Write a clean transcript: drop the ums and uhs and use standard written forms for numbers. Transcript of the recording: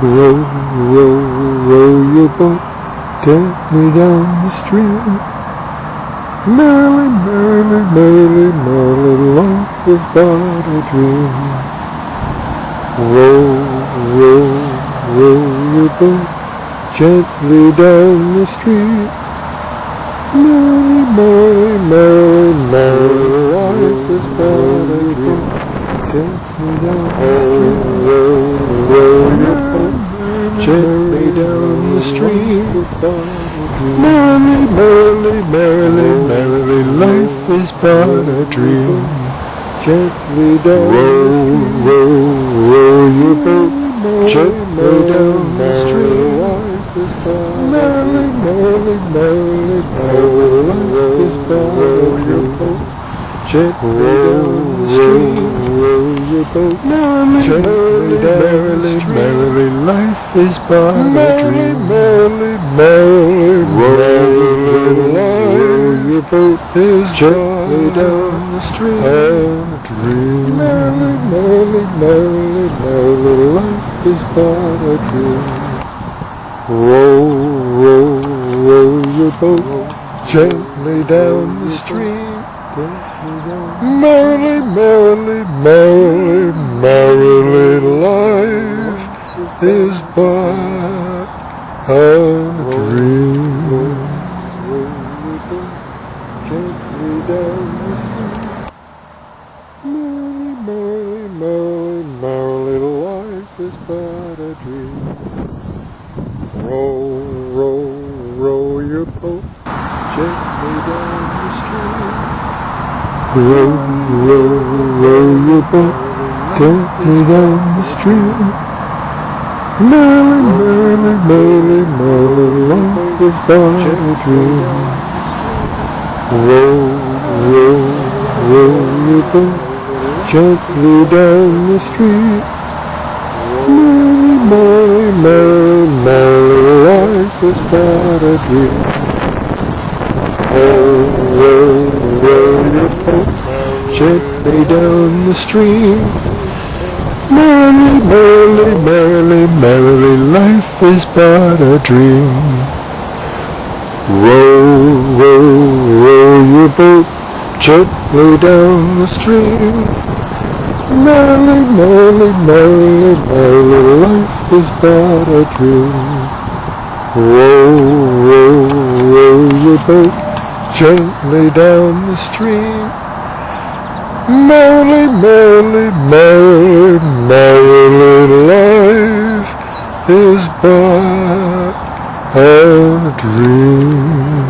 Row, row, row your boat gently down the stream. Merrily, merrily, merrily, merrily, life is but a dream. Row, row, row your boat gently down the stream. Merrily, merrily, merrily, merrily, life is but a dream. Gently down the stream. Row, row your boat gently down the stream. Merrily, merrily, merrily, merrily, life is but a dream. Gently down the stream. Row, row your boat gently down the stream. Merrily, merrily, merrily, merrily, life is but a dream. Gently down the stream. Row your boat merrily, merrily, merrily, life is but a dream. Merrily, merrily, merrily, row your boat is gently down the stream. A dream. Merrily, merrily, merrily, merrily, life is but a dream. Row, row, row your boat gently down the stream. Merrily, merrily, merrily, merrily, life is but a dream. Gently down the stream. Merrily, merrily, merrily, merrily, life is but a dream. Row, row, row your boat gently down the stream. Row, row, row your boat gently down the stream. Merrily, merrily, merrily, merrily, life is but a dream. Row, row, row your boat gently down the stream. Merrily, merrily, merrily, merrily, life is but a dream. Row, row, row your boat gently down the stream. Merrily, merrily, merrily, merrily, life is but a dream. Row, row, row your boat gently down the stream. Merrily, merrily, merrily, merrily, life is but a dream. Row, row, row your boat gently down the stream. Merrily, merrily, merrily, merrily, life is but a dream.